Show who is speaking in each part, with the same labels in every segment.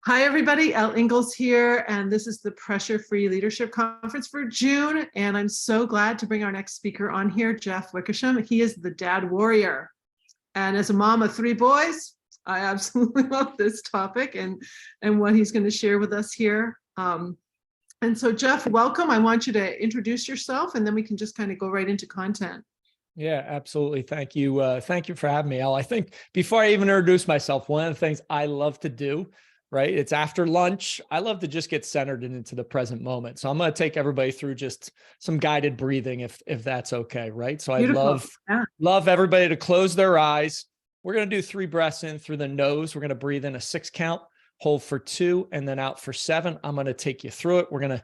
Speaker 1: Hi, everybody. Elle Ingalls here, and this is the Pressure Free Leadership Conference for June. And I'm so glad to bring our next speaker on here, Jeff Wickersham. He is the dad warrior. And as a mom of 3 boys, I absolutely love this topic and what he's going to share with us here. And so, Jeff, welcome. I want you to introduce yourself, and then we can just kind of go right into content.
Speaker 2: Yeah, absolutely. Thank you. Thank you for having me, Elle. I think before I even introduce myself, one of the things I love to do, right? It's after lunch. I love to just get centered and into the present moment. So I'm going to take everybody through just some guided breathing, if that's okay, right? So
Speaker 1: Beautiful.
Speaker 2: I love everybody to close their eyes. We're going to do 3 breaths in through the nose. We're going to breathe in a 6 count, hold for 2, and then out for 7. I'm going to take you through it. We're going to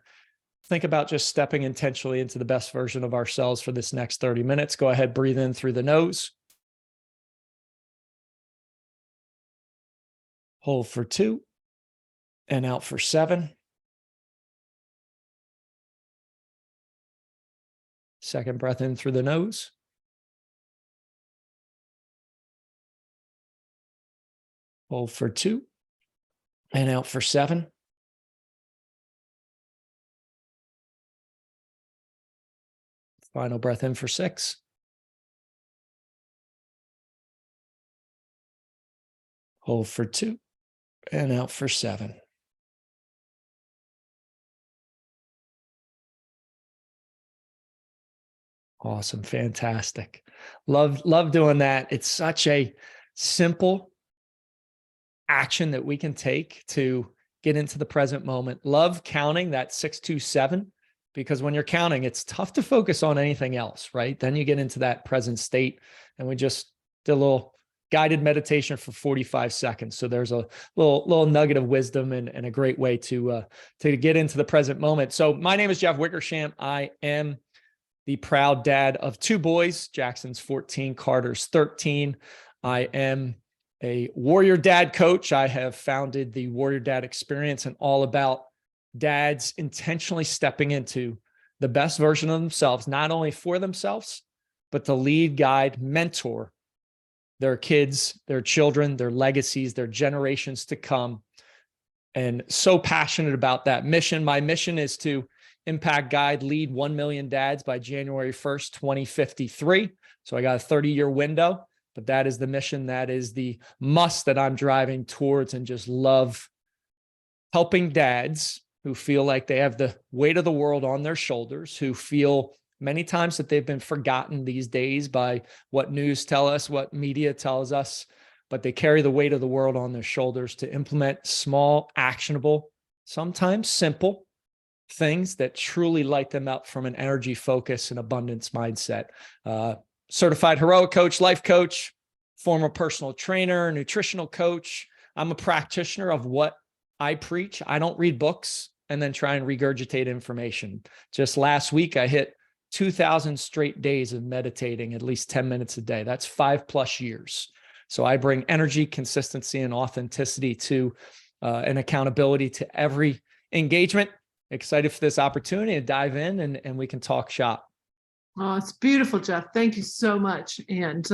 Speaker 2: think about just stepping intentionally into the best version of ourselves for this next 30 minutes. Go ahead, breathe in through the nose. Hold for 2 and out for 7. Second breath in through the nose. Hold for 2 and out for 7. Final breath in for 6. Hold for 2 and out for 7. Awesome. Fantastic. Love doing that. It's such a simple action that we can take to get into the present moment. Love counting that 6, 2, 7, because when you're counting, it's tough to focus on anything else, right? Then you get into that present state, and we just did a little guided meditation for 45 seconds. So there's a little nugget of wisdom and a great way to get into the present moment. So my name is Jeff Wickersham. I am the proud dad of 2 boys. Jackson's 14, Carter's 13. I am a warrior dad coach. I have founded the Warrior Dad Experience, and all about dads intentionally stepping into the best version of themselves, not only for themselves, but to lead, guide, mentor their kids, their children, their legacies, their generations to come. And so passionate about that mission. My mission is to impact, guide, lead 1 million dads by January 1st, 2053. So I got a 30-year window, but that is the mission. That is the must that I'm driving towards, and just love helping dads who feel like they have the weight of the world on their shoulders, who feel many times that they've been forgotten these days by what news tell us, what media tells us, but they carry the weight of the world on their shoulders to implement small, actionable, sometimes simple things that truly light them up from an energy focus and abundance mindset. Certified heroic coach, life coach, former personal trainer, nutritional coach. I'm a practitioner of what I preach. I don't read books and then try and regurgitate information. Just last week, I hit 2,000 straight days of meditating at least 10 minutes a day. That's 5+ years. So I bring energy, consistency, and authenticity to and accountability to every engagement. Excited for this opportunity to dive in and we can talk shop.
Speaker 1: Oh, it's beautiful, Jeff. Thank you so much. And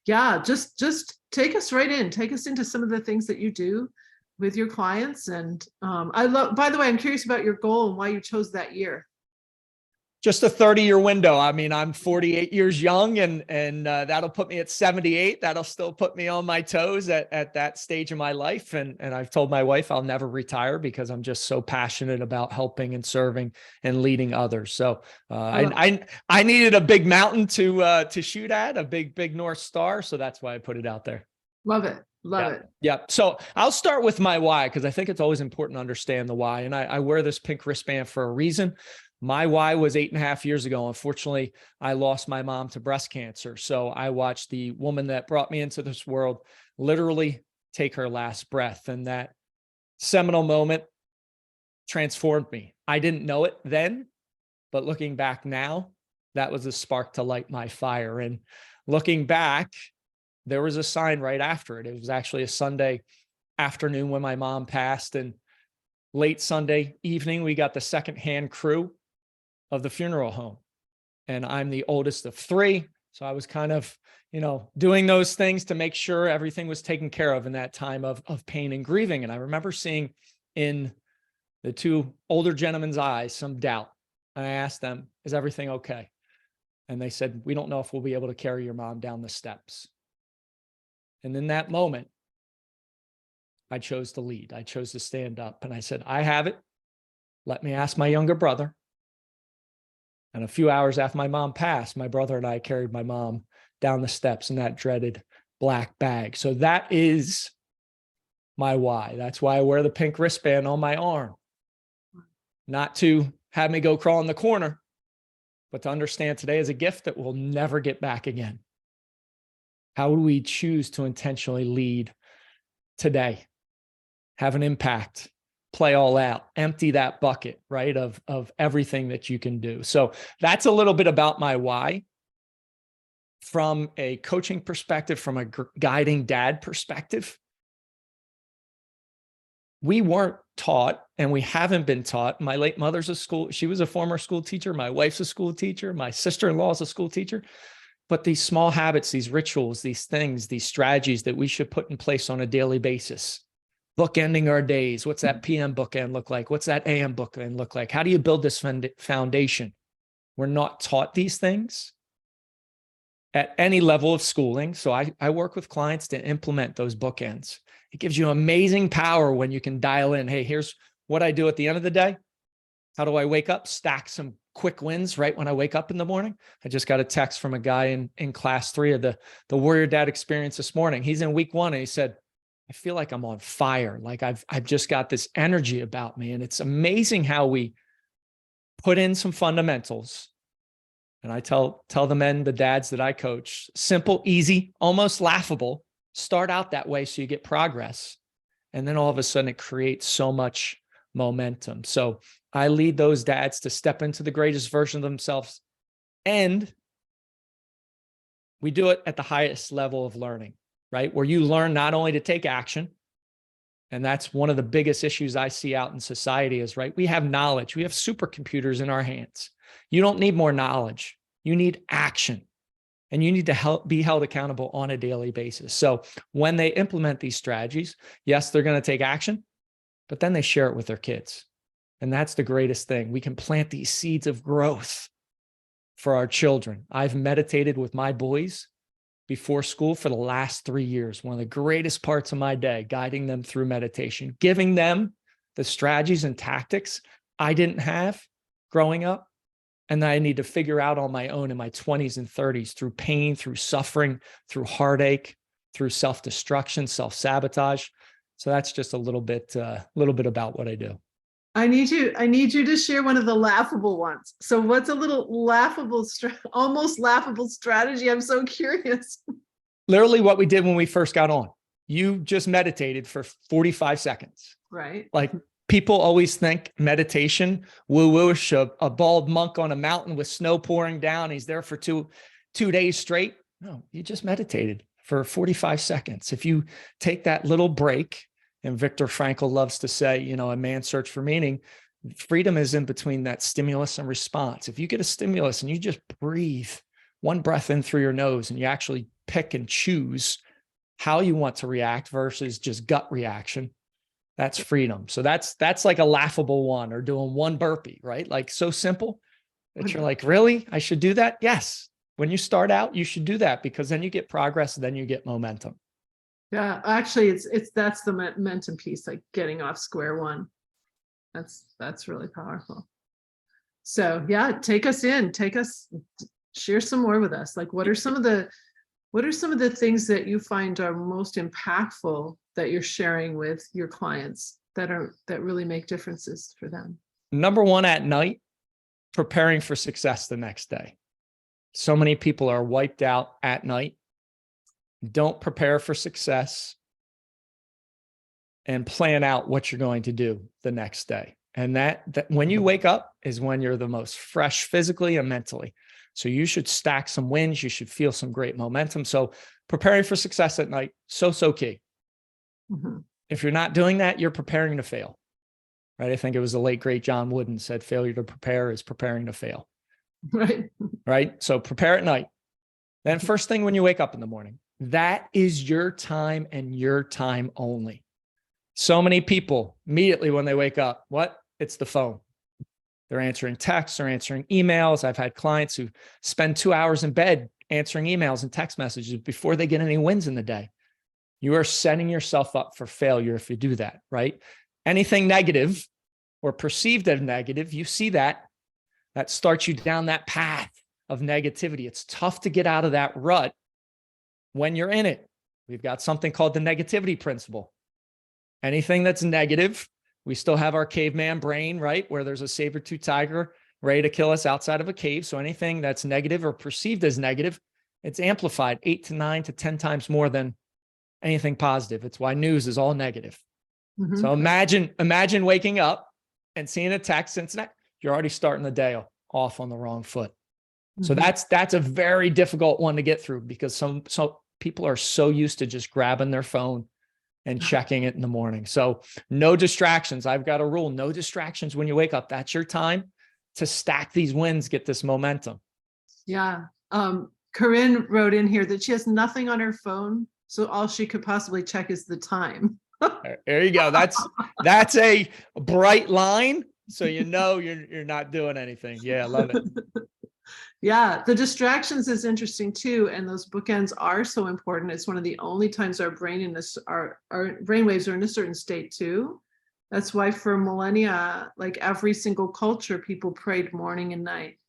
Speaker 1: yeah, just take us right in. Take us into some of the things that you do with your clients. And by the way, I'm curious about your goal and why you chose that year.
Speaker 2: Just a 30-year window. I mean, I'm 48 years young, and that'll put me at 78. That'll still put me on my toes at that stage of my life. And I've told my wife I'll never retire because I'm just so passionate about helping and serving and leading others. So I needed a big mountain to shoot at, a big North Star. So that's why I put it out there.
Speaker 1: Love it. Love it.
Speaker 2: Yeah. So I'll start with my why, because I think it's always important to understand the why. And I wear this pink wristband for a reason. My why was 8.5 years ago. Unfortunately, I lost my mom to breast cancer. So I watched the woman that brought me into this world literally take her last breath. And that seminal moment transformed me. I didn't know it then, but looking back now, that was a spark to light my fire. And looking back, there was a sign right after it. It was actually a Sunday afternoon when my mom passed, and late Sunday evening, we got the second-hand crew of the funeral home. And I'm the oldest of 3. So I was kind of, doing those things to make sure everything was taken care of in that time of pain and grieving. And I remember seeing in the two older gentlemen's eyes some doubt. And I asked them, is everything okay? And they said, we don't know if we'll be able to carry your mom down the steps. And in that moment, I chose to lead. I chose to stand up. And I said, I have it. Let me ask my younger brother. And a few hours after my mom passed, my brother and I carried my mom down the steps in that dreaded black bag. So that is my why. That's why I wear the pink wristband on my arm. Not to have me go crawl in the corner, but to understand today is a gift that we'll never get back again. How would we choose to intentionally lead today? Have an impact, play all out, empty that bucket, right, of everything that you can do. So that's a little bit about my why. From a coaching perspective, from a guiding dad perspective, we weren't taught, and we haven't been taught. My late mother's she was a former school teacher. My wife's a school teacher. My sister-in-law is a school teacher. But these small habits, these rituals, these things, these strategies that we should put in place on a daily basis. Bookending our days. What's that PM bookend look like? What's that AM bookend look like? How do you build this foundation? We're not taught these things at any level of schooling. So I work with clients to implement those bookends. It gives you amazing power when you can dial in, hey, here's what I do at the end of the day. How do I wake up? Stack some quick wins right when I wake up in the morning. I just got a text from a guy in class 3 of the Warrior Dad Experience this morning. He's in week 1 and he said, I feel like I'm on fire. Like I've just got this energy about me. And it's amazing how we put in some fundamentals. And I tell the men, the dads that I coach, simple, easy, almost laughable. Start out that way so you get progress. And then all of a sudden it creates so much momentum. So I lead those dads to step into the greatest version of themselves. And we do it at the highest level of learning, right? Where you learn not only to take action, and that's one of the biggest issues I see out in society is, right? We have knowledge. We have supercomputers in our hands. You don't need more knowledge. You need action. And you need to be held accountable on a daily basis. So when they implement these strategies, yes, they're going to take action, but then they share it with their kids. And that's the greatest thing. We can plant these seeds of growth for our children. I've meditated with my boys before school for the last 3 years. One of the greatest parts of my day, guiding them through meditation, giving them the strategies and tactics I didn't have growing up, and that I need to figure out on my own in my 20s and 30s through pain, through suffering, through heartache, through self-destruction, self-sabotage. So that's just a little bit about what I do.
Speaker 1: I need you to share one of the laughable ones. So what's a little laughable, almost laughable strategy? I'm so curious.
Speaker 2: Literally what we did when we first got on. You just meditated for 45 seconds.
Speaker 1: Right.
Speaker 2: Like people always think meditation, woo-wooish, a bald monk on a mountain with snow pouring down. He's there for two days straight. No, you just meditated for 45 seconds. If you take that little break, and Viktor Frankl loves to say, a man's search for meaning, freedom is in between that stimulus and response. If you get a stimulus and you just breathe one breath in through your nose and you actually pick and choose how you want to react versus just gut reaction, that's freedom. So that's like a laughable one, or doing one burpee, right? Like so simple that you're like, really? I should do that? Yes. When you start out, you should do that because then you get progress, then you get momentum.
Speaker 1: Yeah, actually, that's the momentum piece, like getting off square one. That's really powerful. So yeah, share some more with us. Like, what are some of the things that you find are most impactful that you're sharing with your clients that really make differences for them?
Speaker 2: Number one, at night, preparing for success the next day. So many people are wiped out at night. Don't prepare for success and plan out what you're going to do the next day. And that when you wake up is when you're the most fresh physically and mentally. So you should stack some wins. You should feel some great momentum. So preparing for success at night, so key. Mm-hmm. If you're not doing that, you're preparing to fail, right? I think it was the late, great John Wooden said, failure to prepare is preparing to fail.
Speaker 1: Right.
Speaker 2: Right. So prepare at night. Then first thing when you wake up in the morning, that is your time and your time only. So many people immediately when they wake up, what? It's the phone. They're answering texts, they're answering emails. I've had clients who spend 2 hours in bed answering emails and text messages before they get any wins in the day. You are setting yourself up for failure if you do that, right? Anything negative or perceived as negative, you see that starts you down that path of negativity. It's tough to get out of that rut when you're in it. We've got something called the negativity principle. Anything that's negative, we still have our caveman brain, right? Where there's a saber-tooth tiger ready to kill us outside of a cave. So anything that's negative or perceived as negative, it's amplified 8 to 9 to 10 times more than anything positive. It's why news is all negative.
Speaker 1: Mhm.
Speaker 2: So imagine waking up and seeing a text, and it's not, you're already starting the day off on the wrong foot. So
Speaker 1: Mhm.
Speaker 2: that's a very difficult one to get through because some people are so used to just grabbing their phone and checking it in the morning. So no distractions. I've got a rule, no distractions when you wake up. That's your time to stack these wins, get this momentum.
Speaker 1: Yeah. Corinne wrote in here that she has nothing on her phone, so all she could possibly check is the time.
Speaker 2: There you go. That's a bright line. So you know you're not doing anything. Yeah, I love it.
Speaker 1: Yeah, the distractions is interesting too, and those bookends are so important. It's one of the only times our brain in this our brain waves are in a certain state too. That's why for millennia, like every single culture, people prayed morning and night,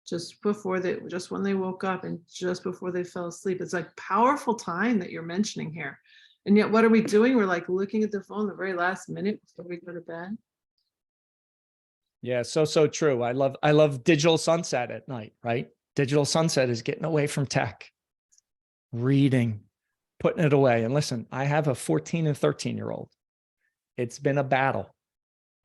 Speaker 1: just when they woke up and just before they fell asleep. It's like powerful time that you're mentioning here. And yet, what are we doing? We're like looking at the phone the very last minute before we go to bed.
Speaker 2: Yeah, so true. I love digital sunset at night, right? Digital sunset is getting away from tech, reading, putting it away. And listen, I have a 14 and 13-year-old. It's been a battle.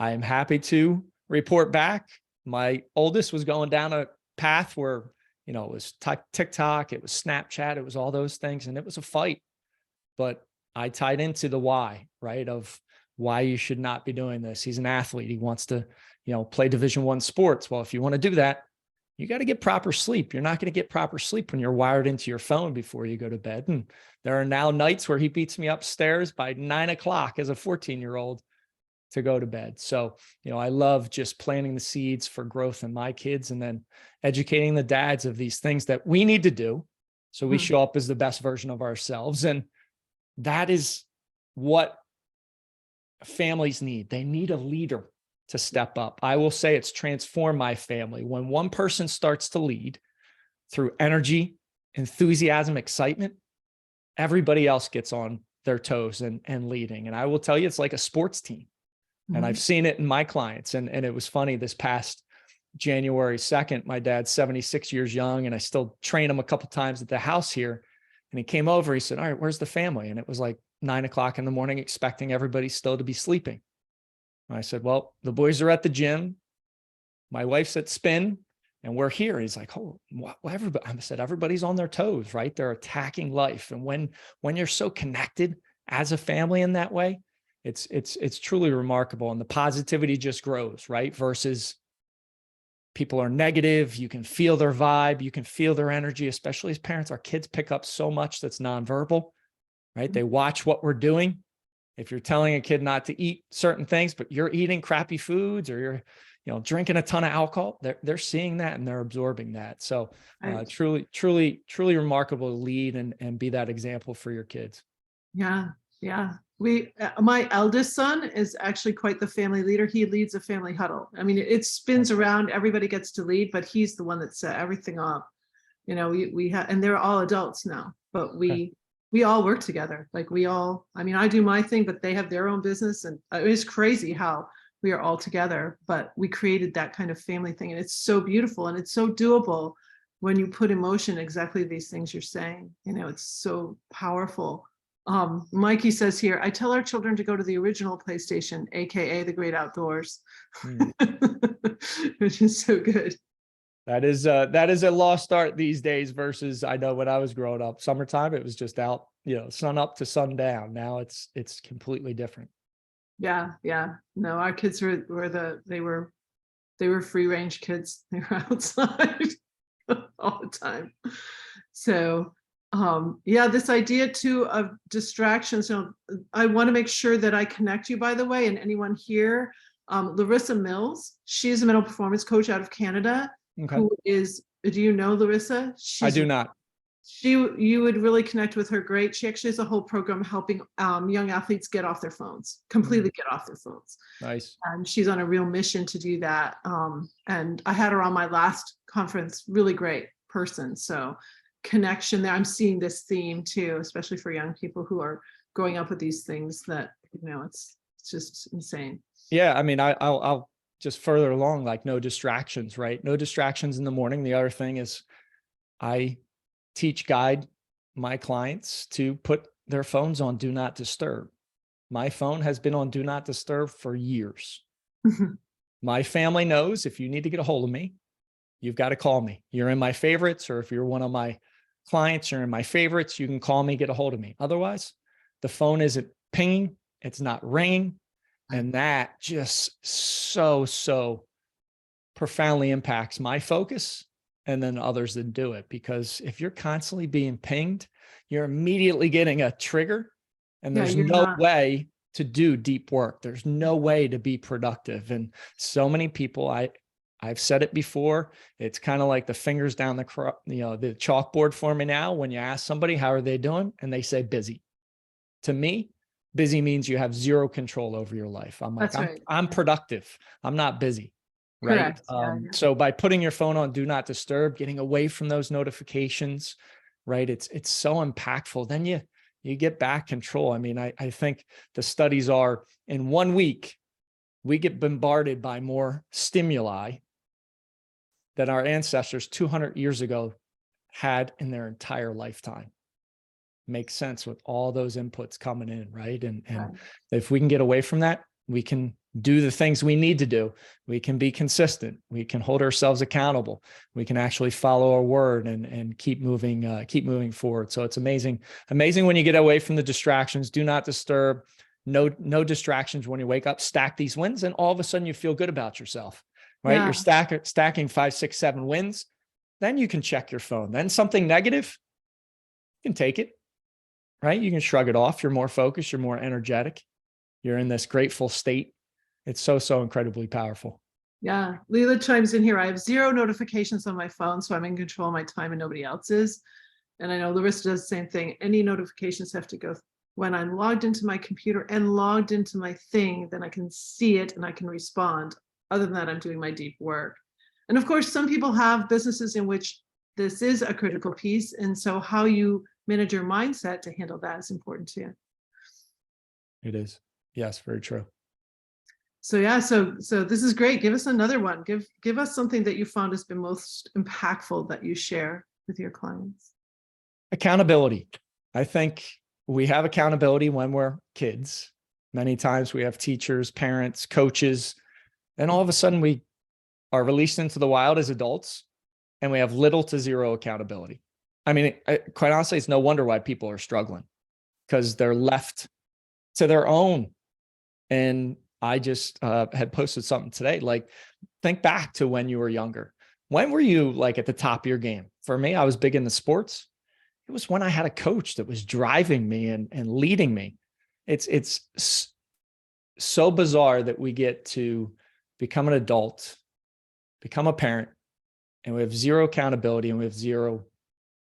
Speaker 2: I am happy to report back. My oldest was going down a path where, it was TikTok, it was Snapchat, it was all those things, and it was a fight. But I tied into the why, right? Of why you should not be doing this. He's an athlete. He wants to, play Division I sports. Well, if you want to do that, you got to get proper sleep. You're not going to get proper sleep when you're wired into your phone before you go to bed. And there are now nights where he beats me upstairs by 9 o'clock as a 14-year-old to go to bed. So, I love just planting the seeds for growth in my kids and then educating the dads of these things that we need to do so we show up as the best version of ourselves. And that is what families need. They need a leader to step up. I will say it's transformed my family. When one person starts to lead through energy, enthusiasm, excitement, everybody else gets on their toes and leading. And I will tell you, it's like a sports team. And I've seen it in my clients. And it was funny, this past January 2nd, my dad's 76 years young, and I still train him a couple times at the house here. And he came over, he said, "All right, where's the family?" And it was like 9 o'clock in the morning, expecting everybody still to be sleeping. And I said, "Well, the boys are at the gym. My wife's at spin and we're here." He's like, "Oh, well, everybody," I said, "Everybody's on their toes, right? They're attacking life." And when you're so connected as a family in that way, it's truly remarkable. And the positivity just grows, right? Versus people are negative. You can feel their vibe. You can feel their energy, especially as parents. Our kids pick up so much that's nonverbal, right? They watch what we're doing. If you're telling a kid not to eat certain things, but you're eating crappy foods or you're, drinking a ton of alcohol, they're seeing that and they're absorbing that. So
Speaker 1: Right.
Speaker 2: truly remarkable to lead and be that example for your kids.
Speaker 1: Yeah, yeah. My eldest son is actually quite the family leader. He leads a family huddle. I mean, it spins around, everybody gets to lead, but he's the one that set everything up. We have, and they're all adults now, but we all work together. Like I do my thing, but they have their own business. And it's crazy how we are all together, but we created that kind of family thing. And it's so beautiful and it's so doable when you put in motion exactly these things you're saying. It's so powerful. Mikey says here, "I tell our children to go to the original PlayStation, aka the great outdoors," which is so good.
Speaker 2: That is a lost art these days versus, I know when I was growing up, summertime, it was just out, sun up to sundown. Now it's completely different.
Speaker 1: Yeah. No, our kids they were free range kids. They were outside all the time. So yeah, this idea too of distractions, I want to make sure that I connect you, by the way, and anyone here. Larissa Mills, she's a mental performance coach out of Canada,
Speaker 2: Okay.
Speaker 1: who is, do you know Larissa?
Speaker 2: I do not.
Speaker 1: You would really connect with her. Great. She actually has a whole program helping young athletes get off their phones, completely get off their phones.
Speaker 2: Nice.
Speaker 1: And she's on a real mission to do that. And I had her on my last conference, really great person. So connection there. I'm seeing this theme too, especially for young people who are growing up with these things that, it's just insane.
Speaker 2: Yeah. I mean, I'll just further along, like no distractions, right? No distractions in the morning. The other thing is I guide my clients to put their phones on do not disturb. My phone has been on do not disturb for years. My family knows if you need to get a hold of me, you've got to call me. You're in my favorites, or if you're one of my clients, you're in my favorites, you can call me, get a hold of me. Otherwise, the phone isn't pinging, it's not ringing. And that just so profoundly impacts my focus and then others that do it. Because if you're constantly being pinged, you're immediately getting a trigger, and there's no way to do deep work. There's no way to be productive. And so many people, I've said it before, it's kind of like the fingers down the chalkboard for me now. When you ask somebody, how are they doing? And they say busy. To me, busy means you have zero control over your life. I'm like, I'm productive. I'm not busy. Right. So by putting your phone on do not disturb, getting away from those notifications, right? It's so impactful. Then you get back control. I mean, I think the studies are, in 1 week, we get bombarded by more stimuli that our ancestors 200 years ago had in their entire lifetime. Makes sense with all those inputs coming in, right? And if we can get away from that, we can do the things we need to do. We can be consistent. We can hold ourselves accountable. We can actually follow our word and keep moving forward. So it's amazing when you get away from the distractions. Do not disturb. No distractions when you wake up. Stack these wins, and all of a sudden you feel good about yourself, right? Yeah. You're stacking 5, 6, 7 wins. Then you can check your phone. Then something negative, you can take it, right? You can shrug it off. You're more focused. You're more energetic. You're in this grateful state. It's so incredibly powerful.
Speaker 1: Yeah. Leela chimes in here. I have 0 notifications on my phone, so I'm in control of my time and nobody else's. And I know Larissa does the same thing. Any notifications have to go when I'm logged into my computer and logged into my thing, then I can see it and I can respond. Other than that, I'm doing my deep work. And of course, some people have businesses in which this is a critical piece. And so how you manage your mindset to handle that is important too.
Speaker 2: It is. Yes, very true.
Speaker 1: So yeah, so this is great. Give us another one. Give us something that you found has been most impactful that you share with your clients.
Speaker 2: Accountability. I think we have accountability when we're kids. Many times we have teachers, parents, coaches, and all of a sudden we are released into the wild as adults and we have little to zero accountability. I mean, quite honestly, it's no wonder why people are struggling, because they're left to their own. And I just had posted something today, like, think back to when you were younger. When were you like at the top of your game? For me, I was big into sports. It was when I had a coach that was driving me and leading me. It's so bizarre that we get to become an adult, become a parent, and we have zero accountability and we have zero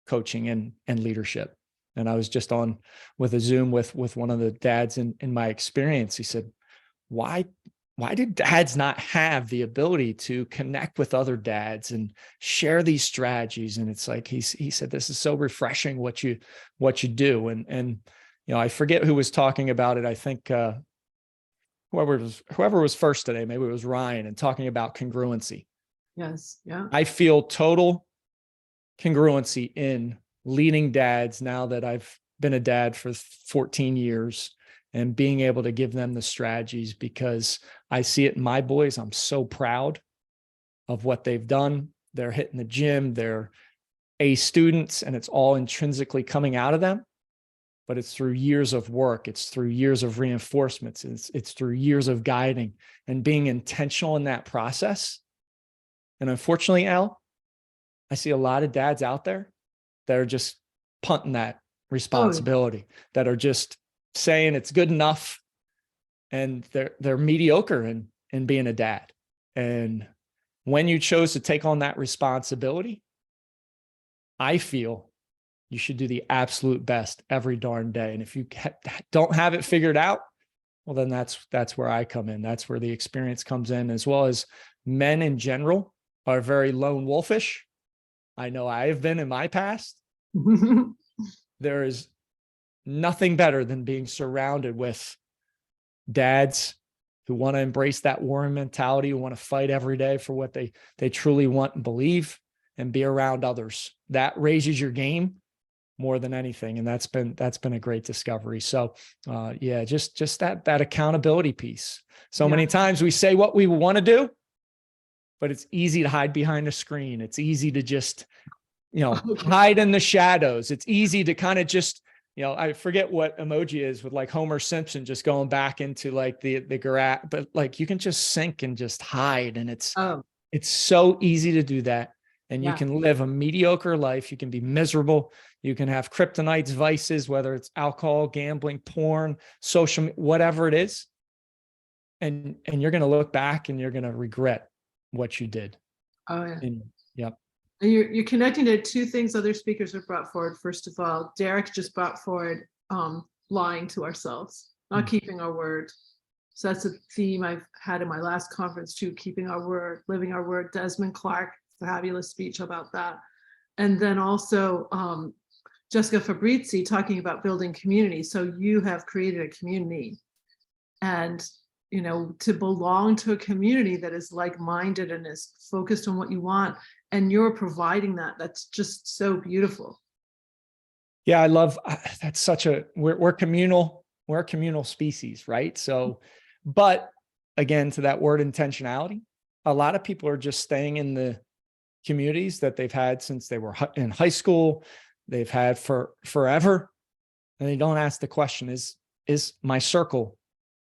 Speaker 2: coaching and leadership. And I was just on with a Zoom with one of the dads in my experience. He said, why did dads not have the ability to connect with other dads and share these strategies? And it's like, he said, this is so refreshing what you do. And, I forget who was talking about it. I think, whoever was first today, maybe it was Ryan, and talking about congruency.
Speaker 1: Yes. Yeah.
Speaker 2: I feel total congruency in leading dads now that I've been a dad for 14 years. And being able to give them the strategies, because I see it in my boys. I'm so proud of what they've done. They're hitting the gym, they're A students, and it's all intrinsically coming out of them. But it's through years of work. It's through years of reinforcements. It's through years of guiding and being intentional in that process. And unfortunately, Elle, I see a lot of dads out there that are just punting that
Speaker 1: Oh,
Speaker 2: responsibility, that are just saying it's good enough, and they're mediocre in being a dad. And when you chose to take on that responsibility, I feel you should do the absolute best every darn day. And if you don't have it figured out, well, then that's where I come in. That's where the experience comes in, as well as men in general are very lone wolfish. I know I have been in my past. There is nothing better than being surrounded with dads who want to embrace that warrior mentality, who want to fight every day for what they truly want and believe, and be around others. That raises your game more than anything. And that's been a great discovery. So yeah, just that accountability piece. So many times we say what we want to do, but it's easy to hide behind a screen. It's easy to just, hide in the shadows. It's easy to kind of just, I forget what emoji is with like Homer Simpson just going back into like the garage, but like you can just sink and just hide. And it's so easy to do that. And you can live a mediocre life. You can be miserable. You can have kryptonite's vices, whether it's alcohol, gambling, porn, social, whatever it is. And you're going to look back and you're going to regret what you did.
Speaker 1: Oh yeah.
Speaker 2: And, yep.
Speaker 1: And you're connecting to two things other speakers have brought forward. First of all, Derek just brought forward lying to ourselves, not keeping our word. So that's a theme I've had in my last conference too, keeping our word, living our word. Desmond Clark, fabulous speech about that. And then also Jessica Fabrizi talking about building community. So you have created a community, and to belong to a community that is like-minded and is focused on what you want, and you're providing that. That's just so beautiful.
Speaker 2: Yeah, I love that's such a we're communal. We're a communal species, right? So, but again, to that word intentionality, a lot of people are just staying in the communities that they've had since they were in high school. They've had for forever, and they don't ask the question: Is my circle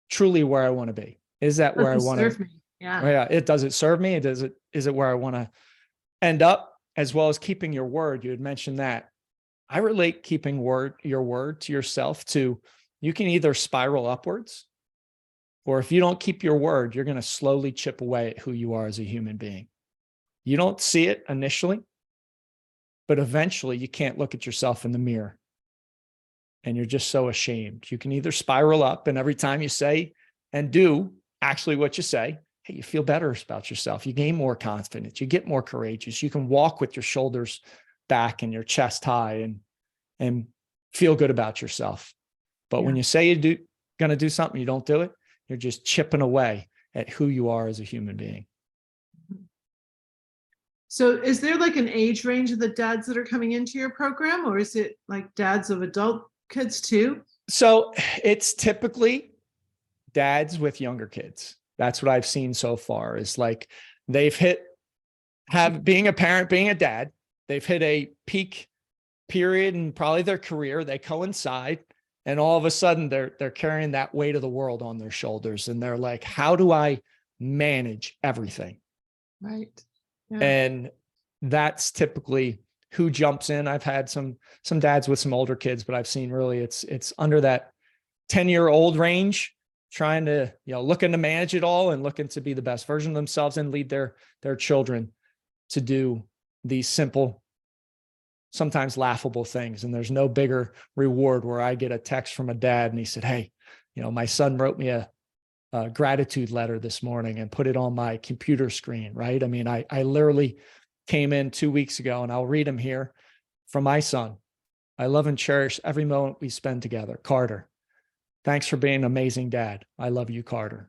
Speaker 2: truly where I want to be? Is that where I want to?
Speaker 1: Yeah.
Speaker 2: Yeah. Does it serve me? Is it where I want to end up? As well as keeping your word. You had mentioned that. I relate keeping your word to yourself to, you can either spiral upwards, or if you don't keep your word, you're going to slowly chip away at who you are as a human being. You don't see it initially, but eventually you can't look at yourself in the mirror and you're just so ashamed. You can either spiral up, and every time you say and do actually what you say, hey, you feel better about yourself. You gain more confidence. You get more courageous. You can walk with your shoulders back and your chest high and feel good about yourself. But when you say you're going to do something, you don't do it, you're just chipping away at who you are as a human being.
Speaker 1: So is there like an age range of the dads that are coming into your program, or is it like dads of adult kids too?
Speaker 2: So it's typically dads with younger kids. That's what I've seen so far, is like they've being a parent, being a dad, they've hit a peak period in probably their career. They coincide, and all of a sudden they're carrying that weight of the world on their shoulders. And they're like, how do I manage everything?
Speaker 1: Right. Yeah.
Speaker 2: And that's typically who jumps in. I've had some dads with some older kids, but I've seen really it's under that 10-year-old range, trying to, looking to manage it all and looking to be the best version of themselves and lead their children to do these simple, sometimes laughable things. And there's no bigger reward where I get a text from a dad and he said, hey, my son wrote me a gratitude letter this morning and put it on my computer screen, right? I mean, I literally came in 2 weeks ago, and I'll read them here from my son. I love and cherish every moment we spend together. Carter, thanks for being an amazing dad. I love you, Carter.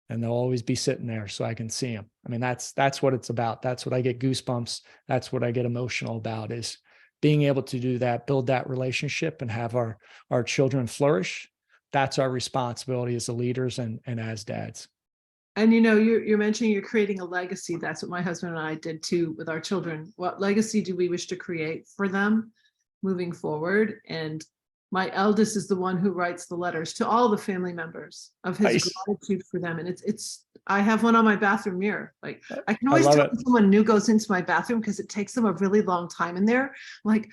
Speaker 2: And they'll always be sitting there so I can see him. I mean, that's what it's about. That's what I get goosebumps. That's what I get emotional about, is being able to do that, build that relationship, and have our children flourish. That's our responsibility as the leaders and as dads.
Speaker 1: And you're mentioning you're creating a legacy. That's what my husband and I did too with our children. What legacy do we wish to create for them moving forward? And my eldest is the one who writes the letters to all the family members of his gratitude for them. And it's I have one on my bathroom mirror. Like, I can always tell when someone new goes into my bathroom, because it takes them a really long time in there. Like,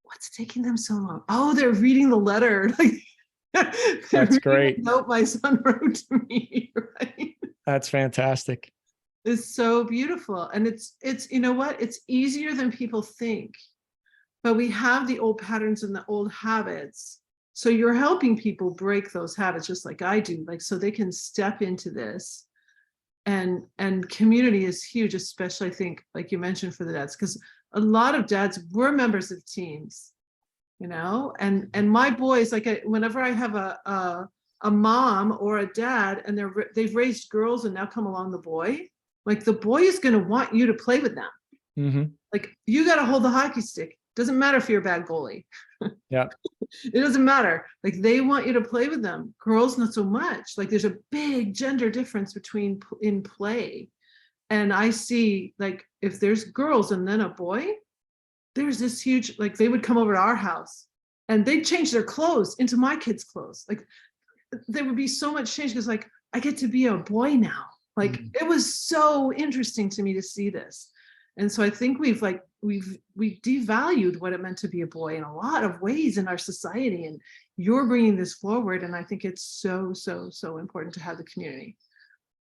Speaker 1: what's taking them so long? Oh, they're reading the letter. Like, they're
Speaker 2: That's
Speaker 1: reading
Speaker 2: great.
Speaker 1: the note my son wrote to me, right?
Speaker 2: That's fantastic.
Speaker 1: It's so beautiful. And it's, you know what? It's easier than people think, but we have the old patterns and the old habits. So you're helping people break those habits just like I do, like, so they can step into this. And community is huge, especially I think, like you mentioned, for the dads, because a lot of dads were members of teams, you know, and my boys, like, whenever I have a mom or a dad and they've raised girls and now come along the boy, like the boy is going to want you to play with them.
Speaker 2: Mm-hmm.
Speaker 1: Like, you got to hold the hockey stick. Doesn't matter if you're a bad goalie.
Speaker 2: Yeah.
Speaker 1: It doesn't matter. Like, they want you to play with them. Girls, not so much. Like, there's a big gender difference between in play. And I see, like, if there's girls and then a boy, there's this huge, like, they would come over to our house and they'd change their clothes into my kids' clothes. Like, there would be so much change because, like, I get to be a boy now. Like, it was so interesting to me to see this. And so I think we've devalued what it meant to be a boy in a lot of ways in our society. And you're bringing this forward. And I think it's so, so, so important to have the community,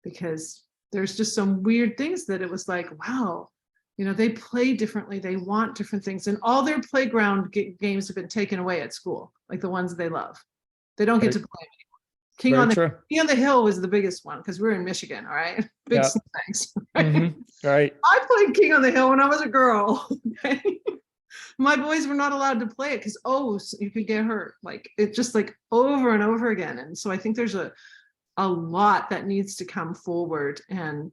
Speaker 1: because there's just some weird things that it was like, wow, you know, they play differently. They want different things. And all their playground games have been taken away at school, like the ones they love. They don't get to play. King on the Hill was the biggest one because we're in Michigan, all right? Big snacks. Right?
Speaker 2: Mm-hmm. Right.
Speaker 1: I played King on the Hill when I was a girl. Okay? My boys were not allowed to play it because, so you could get hurt. Like, it just, like, over and over again. And so I think there's a lot that needs to come forward, and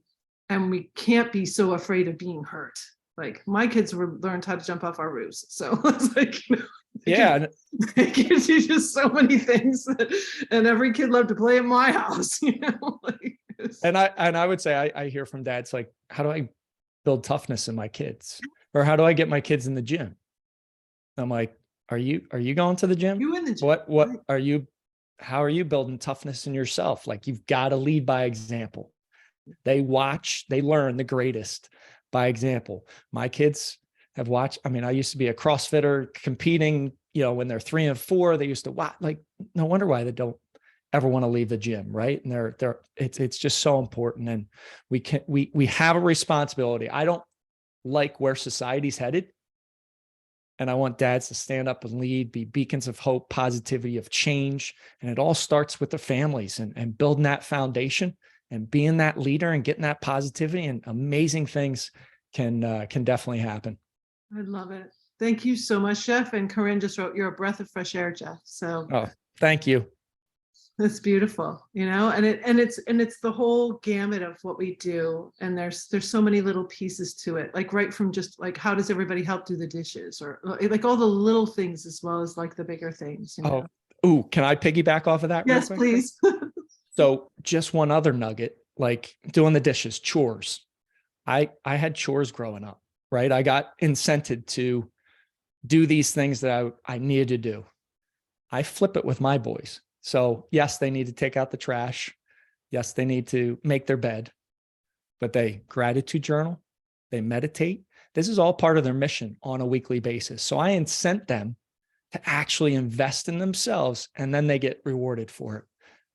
Speaker 1: we can't be so afraid of being hurt. Like, my kids learned how to jump off our roofs. So it's like, you know, they can teach us so many things, and every kid loved to play at my house, you know. Like,
Speaker 2: and I would say I hear from dads like, how do I build toughness in my kids, or how do I get my kids in the gym? I'm like, are you going to the gym?
Speaker 1: You in the gym?
Speaker 2: What are you? How are you building toughness in yourself? Like, you've got to lead by example. They watch, they learn the greatest by example. My kids have watched. I mean, I used to be a CrossFitter competing, you know, when they're 3 and 4, they used to watch. Like, no wonder why they don't ever want to leave the gym. Right. And it's just so important. And we have a responsibility. I don't like where society's headed. And I want dads to stand up and lead, be beacons of hope, positivity, of change. And it all starts with the families and building that foundation and being that leader and getting that positivity, and amazing things can definitely happen.
Speaker 1: I love it. Thank you so much, Jeff. And Corinne just wrote, you're a breath of fresh air, Jeff. So
Speaker 2: thank you.
Speaker 1: That's beautiful, you know, and it's the whole gamut of what we do. And there's so many little pieces to it, like right from just like, how does everybody help do the dishes, or like all the little things as well as like the bigger things, you know?
Speaker 2: Can I piggyback off of that?
Speaker 1: Yes,
Speaker 2: real quick?
Speaker 1: please.
Speaker 2: So just one other nugget, like doing the dishes, chores. I had chores growing up, right? I got incented to do these things that I needed to do. I flip it with my boys. So yes, they need to take out the trash. Yes, they need to make their bed, but they gratitude journal, they meditate. This is all part of their mission on a weekly basis. So I incent them to actually invest in themselves, and then they get rewarded for it.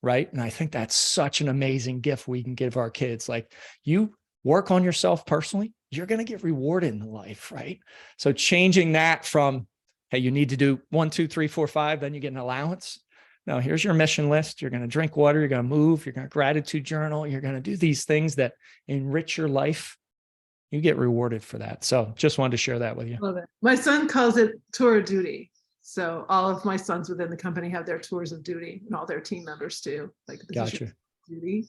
Speaker 2: Right. And I think that's such an amazing gift we can give our kids. Like, you work on yourself personally, you're going to get rewarded in life. Right. So changing that from, hey, you need to do 1, 2, 3, 4, 5, then you get an allowance. No, here's your mission list. You're going to drink water. You're going to move. You're going to gratitude journal. You're going to do these things that enrich your life. You get rewarded for that. So just wanted to share that with you.
Speaker 1: Love it. My son calls it tour of duty. So all of my sons within the company have their tours of duty, and all their team members too. Like,
Speaker 2: Gotcha.
Speaker 1: Duty.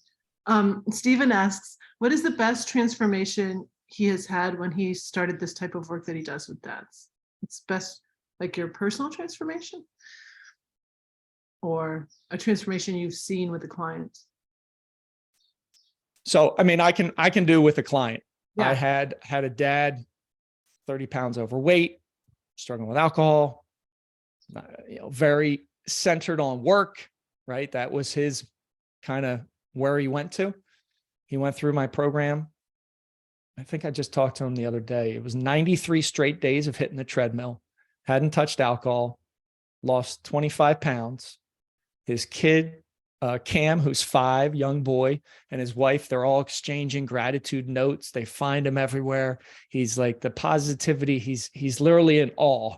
Speaker 1: Stephen asks, what is the best transformation he has had when he started this type of work that he does with dads? It's best, like, your personal transformation, or a transformation you've seen with the client?
Speaker 2: So, I mean, I can do with a client.
Speaker 1: Yeah.
Speaker 2: I had a dad, 30 pounds overweight, struggling with alcohol, very centered on work, right? That was his kind of where he went to. He went through my program. I think I just talked to him the other day. It was 93 straight days of hitting the treadmill, hadn't touched alcohol, lost 25 pounds. His kid, Cam, who's 5, young boy, and his wife, they're all exchanging gratitude notes. They find him everywhere. He's like the positivity. He's literally in awe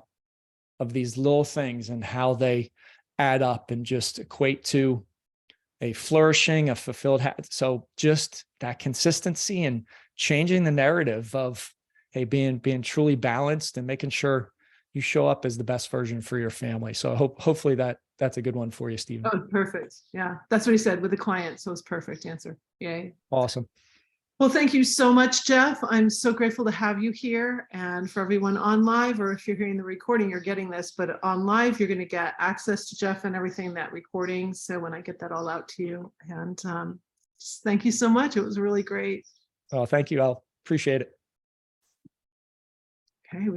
Speaker 2: of these little things and how they add up and just equate to a flourishing, a fulfilled. So just that consistency and changing the narrative of, hey, being truly balanced and making sure you show up as the best version for your family. So hopefully that's a good one for you, Stephen.
Speaker 1: Oh, perfect. Yeah, that's what he said with the client. So it's perfect answer. Yay.
Speaker 2: Awesome.
Speaker 1: Well, thank you so much, Jeff. I'm so grateful to have you here. And for everyone on live, or if you're hearing the recording, you're getting this, but on live, you're going to get access to Jeff and everything, that recording. So when I get that all out to you, and just thank you so much. It was really great.
Speaker 2: Oh, thank you. I'll appreciate it.
Speaker 1: Okay.